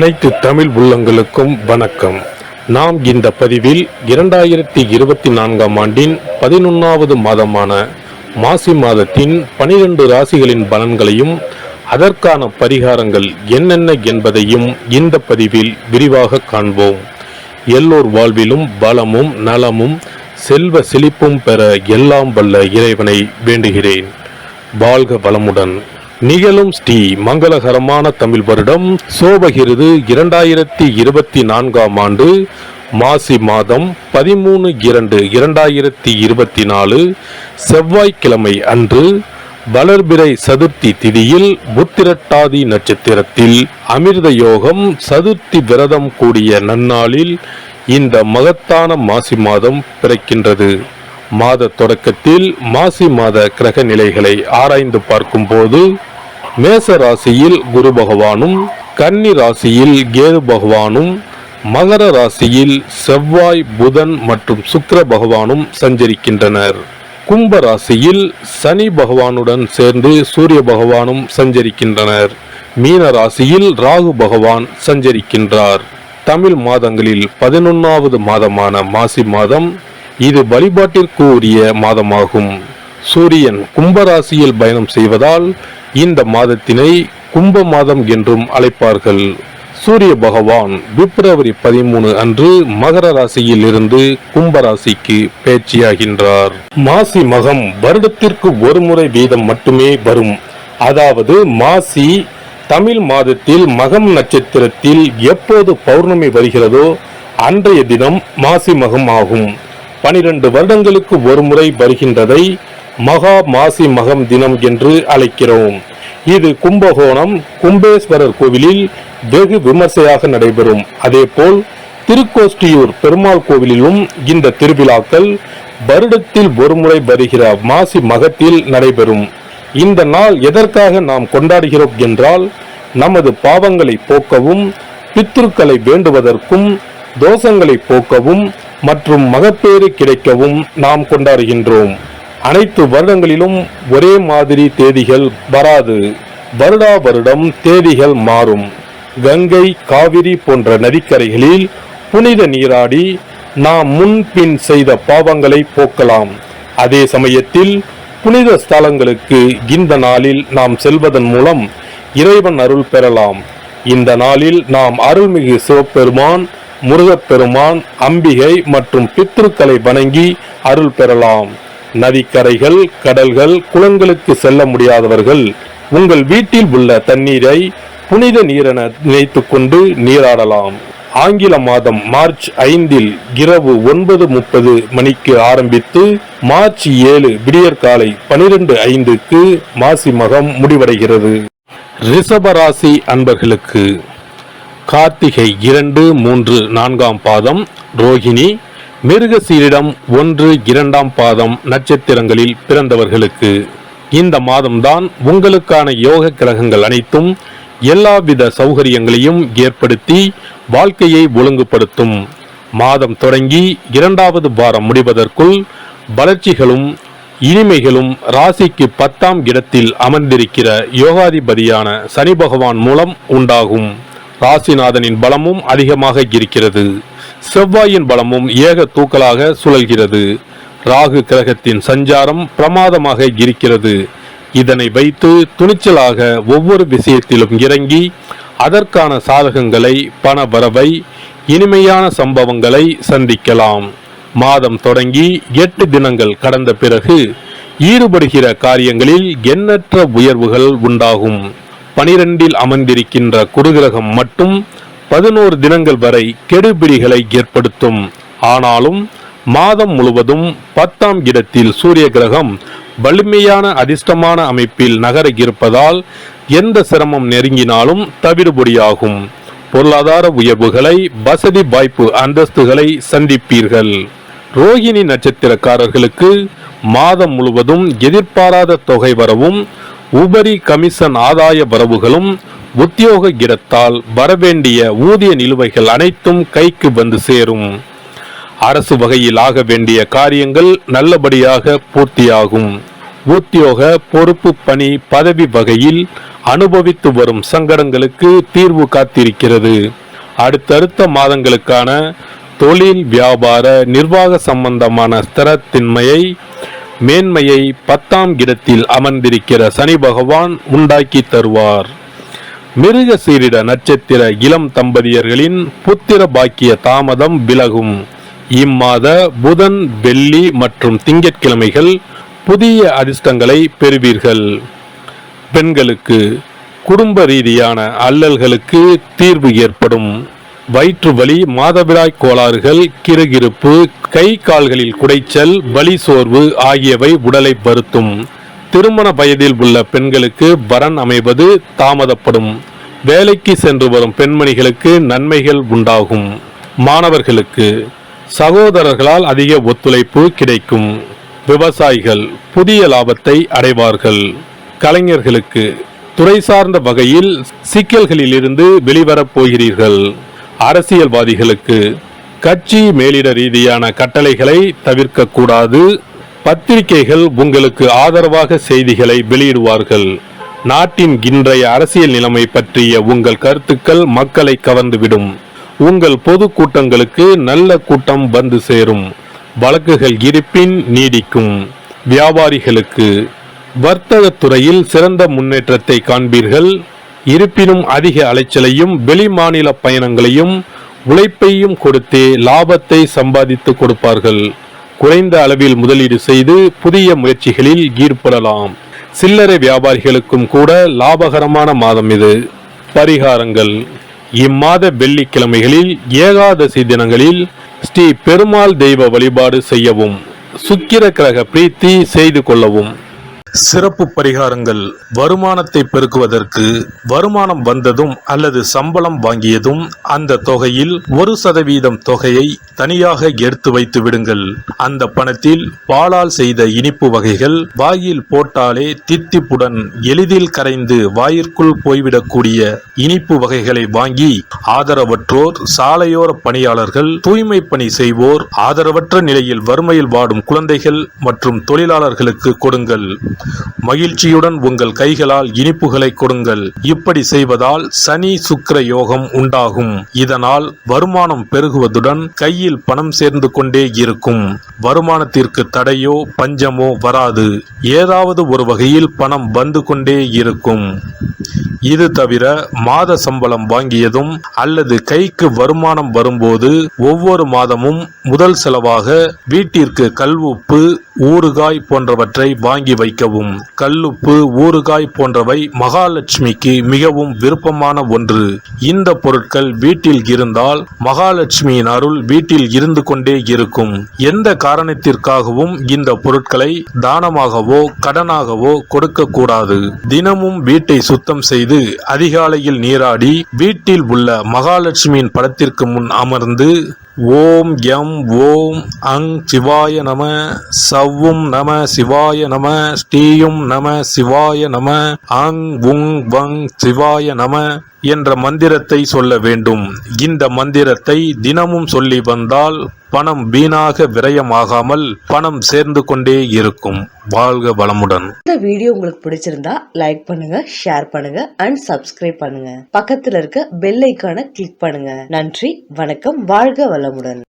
அனைத்து தமிழ் உள்ளங்களுக்கும் வணக்கம். நாம் இந்த பதிவில் 2024ஆம் ஆண்டின் 11வது மாதமான மாசி மாதத்தின் 12 ராசிகளின் பலன்களையும் அதற்கான பரிகாரங்கள் என்னென்ன என்பதையும் இந்த பதிவில் விரிவாக காண்போம். எல்லோர் வாழ்விலும் பலமும் நலமும் செல்வ செழிப்பும் பெற எல்லாம் வல்ல இறைவனை வேண்டுகிறேன். வாழ்க வளமுடன். நிகழும் ஸ்ரீ மங்களகரமான தமிழ் வருடம் சோபகிருது 2024ஆம் ஆண்டு மாசி மாதம் 13/2/2024 செவ்வாய்க்கிழமை அன்று வளர்பிறை சதுர்த்தி திதியில் புத்திரட்டாதி நட்சத்திரத்தில் அமிர்த யோகம் சதுர்த்தி விரதம் கூடிய நன்னாளில் இந்த மகத்தான மாசி மாதம் பிறக்கின்றது. மாத தொடக்கத்தில் மாசி மாத கிரக நிலைகளை ஆராய்ந்து பார்க்கும்போது மேச ராசியில் குரு பகவானும், கன்னி ராசியில் கேது பகவானும், மகர ராசியில் செவ்வாய், புதன் மற்றும் சுக்கிர பகவானும் சஞ்சரிக்கின்றனர். கும்ப ராசியில் சனி பகவானுடன் சேர்ந்து சூரிய பகவானும் சஞ்சரிக்கின்றனர். மீன ராசியில் ராகு பகவான் சஞ்சரிக்கின்றார். தமிழ் மாதங்களில் 11வது மாதமான மாசி மாதம் இது வழிபாட்டிற்கு உரிய மாதமாகும். சூரியன் கும்பராசியில் பயணம் செய்வதால் இந்த மாதத்தினை கும்ப மாதம் என்றும் அழைப்பார்கள். சூரிய பகவான் பிப்ரவரி 13 அன்று மகர ராசியில் இருந்து கும்பராசிக்கு பேச்சியாகின்றார். மாசி மகம் வருடத்திற்கு ஒரு முறை வீதம் மட்டுமே வரும். அதாவது மாசி தமிழ் மாதத்தில் மகம் நட்சத்திரத்தில் எப்போது பௌர்ணமி வருகிறதோ அன்றைய தினம் மாசி மகம் ஆகும். 12 வருடங்களுக்கு ஒரு முறை வருகின்றதை மகா மாசி மகம் தினம் என்று அழைக்கிறோம். இது கும்பகோணம் கும்பேஸ்வரர் கோவிலில் வெகு விமர்சையாக நடைபெறும். அதேபோல் திருக்கோஷ்டியூர் பெருமாள் கோவிலிலும் இந்த திருவிழாக்கள் வருடத்தில் ஒரு முறை வருகிற மாசி மகத்தில் நடைபெறும். இந்த நாள் எதற்காக நாம் கொண்டாடுகிறோம் என்றால், நமது பாவங்களை போக்கவும், பித்ருக்களை வேண்டுவதற்கும், தோஷங்களை போக்கவும் மற்றும் மகப்பேறு கிடைக்கவும் நாம் கொண்டாடுகின்றோம். அனைத்து வருடங்களிலும் ஒரே மாதிரி தேதிகள் வராது. வருடா வருடம் தேதிகள் மாறும். கங்கை, காவிரி போன்ற நதிக்கரைகளில் புனித நீராடி நாம் முன்பின் செய்த பாவங்களை போக்கலாம். அதே சமயத்தில் புனித ஸ்தலங்களுக்கு இந்த நாளில் நாம் செல்வதன் மூலம் இறைவன் அருள் பெறலாம். இந்த நாளில் நாம் அருள்மிகு சிவபெருமான், முருகப்பெருமான், அம்பிகை மற்றும் பித்ருக்களை வணங்கி அருள் பெறலாம். நதிக்கரைகள், கடல்கள், குளங்களுக்கு செல்ல முடியாதவர்கள் உங்கள் வீட்டில் உள்ள தண்ணீரை புனித நீரென நினைத்து கொண்டு நீராடலாம். ஆங்கில மாதம் மார்ச் 5 இரவு 9:30 மணிக்கு ஆரம்பித்து மார்ச் 7 விடியற்காலை 12:05 மாசி மகம் முடிவடைகிறது. ரிஷபராசி அன்பர்களுக்கு கார்த்திகை 2, 3, 4ஆம் பாதம், ரோகிணி, மிருகசீரிடம் 1, 2ஆம் பாதம் நட்சத்திரங்களில் பிறந்தவர்களுக்கு இந்த மாதம்தான் உங்களுக்கான யோக கிரகங்கள் அனைத்தும் எல்லாவித சௌகரியங்களையும் ஏற்படுத்தி வாழ்க்கையை ஒழுங்குபடுத்தும். மாதம் தொடங்கி 2வது வாரம் முடிவதற்குள் வளர்ச்சிகளும் இனிமைகளும் ராசிக்கு 10ஆம் இடத்தில் அமர்ந்திருக்கிற யோகாதிபதியான சனி பகவான் மூலம் உண்டாகும். ராசிநாதனின் பலமும் அதிகமாக இருக்கிறது. செவ்வாயின் பலமும் ஏக தூக்கலாக சுழல்கிறது. ராகு கிரகத்தின் சஞ்சாரம் பிரமாதமாக இருக்கிறது. இதனை வைத்து துணிச்சலாக ஒவ்வொரு விஷயத்திலும் இறங்கி அதற்கான சாதகங்களை, பண வரவை, இனிமையான சம்பவங்களை சந்திக்கலாம். மாதம் தொடங்கி 8 தினங்கள் கடந்த பிறகு ஈடுபடுகிற காரியங்களில் எண்ணற்ற உயர்வுகள் உண்டாகும். 12இல் அமர்ந்திருக்கின்ற குருகிரகம் மட்டும் 11 தினங்கள் வரை கெடுபிடிகளை ஏற்படுத்தும். ஆனாலும் மாதம் முழுவதும் 10ஆம் இடத்தில் சூரிய கிரகம் வலிமையான அதிர்ஷ்டமான அமைப்பில் நகர இருப்பதால் எந்த சிரமம் நெருங்கினாலும் தவிடுபொடியாகும். பொருளாதார உயர்வுகளை, வசதி வாய்ப்பு அந்தஸ்துகளை சந்திப்பீர்கள். ரோகிணி நட்சத்திரக்காரர்களுக்கு மாதம் முழுவதும் எதிர்பாராத தொகை வரவும், உபரி கமிஷன் ஆதாய வரவுகளும், உத்தியோக இடத்தால் வரவேண்டிய ஊதிய நிலுவைகள் அனைத்தும் கைக்கு வந்து சேரும். அரசு வகையில் ஆக வேண்டிய காரியங்கள் நல்லபடியாக பூர்த்தியாகும். உத்தியோக பொறுப்பு பணி பதவி வகையில் அனுபவித்து வரும் சங்கடங்களுக்கு தீர்வு காத்திருக்கிறது. அடுத்தடுத்த மாதங்களுக்கான தொழில் வியாபார நிர்வாக சம்பந்தமான ஸ்திரத்தின்மையை மேன்மையை 10ஆம் இடத்தில் அமர்ந்திருக்கிற சனி பகவான் உண்டாக்கி தருவார். மிருகசீரிட நட்சத்திர இளம் தம்பதியர்களின் புத்திர பாக்கிய தாமதம் விலகும். இம்மாத புதன், வெள்ளி மற்றும் திங்கட்கிழமைகள் புதிய அதிர்ஷ்டங்களை பெறுவீர்கள். பெண்களுக்கு குடும்ப ரீதியான அல்லல்களுக்கு தீர்வு ஏற்படும். வயிற்று வலி, மாதவிடாய் கோளாறுகள், கிறுகிறுப்பு, கை கால்களில் குடைச்சல், வலி சோர்வு ஆகியவை உடலை வருத்தும். திருமண வயதில் உள்ள பெண்களுக்கு வரன் அமைவது தாமதப்படும். வேலைக்கு சென்று வரும் பெண்மணிகளுக்கு நன்மைகள் உண்டாகும். மாணவர்களுக்கு சகோதரர்களால் அதிக ஒத்துழைப்பு கிடைக்கும். விவசாயிகள் புதிய லாபத்தை அடைவார்கள். கலைஞர்களுக்கு துறை சார்ந்த வகையில் சிக்கல்களில் இருந்து வெளிவரப் போகிறீர்கள். அரசியல்வாதிகளுக்கு கட்சி மேலிட ரீதியான கட்டளைகளை தவிர்க்க கூடாது. பத்திரிகைகள் உங்களுக்கு ஆதரவாக செய்திகளை வெளியிடுவார்கள். நாட்டின் இன்றைய அரசியல் நிலைமை பற்றிய உங்கள் கருத்துக்கள் மக்களை கவர்ந்துவிடும். உங்கள் பொது கூட்டங்களுக்கு நல்ல கூட்டம் வந்து சேரும். வழக்குகள் இருப்பின் நீடிக்கும். வியாபாரிகளுக்கு வர்த்தக துறையில் சிறந்த முன்னேற்றத்தை காண்பீர்கள். இருப்பினும் அதிக அலைச்சலையும் வெளிமாநில பயணங்களையும் உழைப்பையும் கொடுத்தே லாபத்தை சம்பாதித்து கொடுப்பார்கள். குறைந்த அளவில் முதலீடு செய்து புதிய முயற்சிகளில் ஈடுபடலாம். சில்லறை வியாபாரிகளுக்கும் கூட லாபகரமான மாதம் இது. பரிகாரங்கள்: இம்மாத வெள்ளிக்கிழமைகளில் ஏகாதசி தினங்களில் ஸ்ரீ பெருமாள் தெய்வ வழிபாடு செய்யவும். சுக்கிர கிரக பிரீத்தி செய்து கொள்ளவும். சிறப்பு பரிகாரங்கள்: வருமானத்தை பெருக்குவதற்கு வருமானம் வந்ததும் அல்லது சம்பளம் வாங்கியதும் அந்த தொகையில் 1% தொகையை தனியாக எடுத்து வைத்து விடுங்கள். அந்த பணத்தில் பாலால் செய்த இனிப்பு வகைகள் வாயில் போட்டாலே தித்திப்புடன் எளிதில் கரைந்து வாயிற்குள் போய்விடக்கூடிய இனிப்பு வகைகளை வாங்கி ஆதரவற்றோர், சாலையோர பணியாளர்கள், தூய்மை பணி செய்வோர், ஆதரவற்ற நிலையில் வறுமையில் வாடும் குழந்தைகள் மற்றும் தொழிலாளர்களுக்கு கொடுங்கள். மகிழ்ச்சியுடன் உங்கள் கைகளால் இனிப்புகளை கொடுங்கள். இப்படி செய்வதால் சனி சுக்கிர யோகம் உண்டாகும். இதனால் வருமானம் பெருகுவதுடன் கையில் பணம் சேர்ந்து கொண்டே இருக்கும். வருமானத்திற்கு தடையோ பஞ்சமோ வராது. ஏதாவது ஒரு வகையில் பணம் வந்து கொண்டே இருக்கும். இது தவிர மாத சம்பளம் வாங்கியதும் அல்லது கைக்கு வருமானம் வரும்போது ஒவ்வொரு மாதமும் முதல் செலவாக வீட்டிற்கு கல்லுப்பு, ஊறுகாய் போன்றவற்றை வாங்கி வைக்கவும். கல்லுப்பு, ஊறுகாய் போன்றவை மகாலட்சுமிக்கு மிகவும் விருப்பமான ஒன்று. இந்த பொருட்கள் வீட்டில் இருந்தால் மகாலட்சுமியின் அருள் வீட்டில் இருந்து கொண்டே இருக்கும். எந்த காரணத்திற்காகவும் இந்த பொருட்களை தானமாகவோ கடனாகவோ கொடுக்க கூடாது. தினமும் வீட்டை சுத்தம் செய்து அதிகாலையில் நீராடி வீட்டில் உள்ள மகாலட்சுமியின் படத்திற்கு முன் அமர்ந்து ஓம் யம் ஓம் அங் சிவாய நம, சவ்வும் நம சிவாய நம, ஸ்ரீயும் நம சிவாய நம, அங் உங் வங் சிவாய நம என்ற மந்திரத்தை சொல்ல வேண்டும். இந்த மந்திரத்தை தினமும் சொல்லி வந்தால் பணம் வீணாக விரயமாகாமல் பணம் சேர்ந்து கொண்டே இருக்கும். வாழ்க வளமுடன். இந்த வீடியோ உங்களுக்கு பிடிச்சிருந்தா லைக் பண்ணுங்க, ஷேர் பண்ணுங்க அண்ட் சப்ஸ்கிரைப் பண்ணுங்க. பக்கத்துல இருக்க பெல் ஐகானை கிளிக் பண்ணுங்க. நன்றி, வணக்கம், வாழ்க வளமுடன்.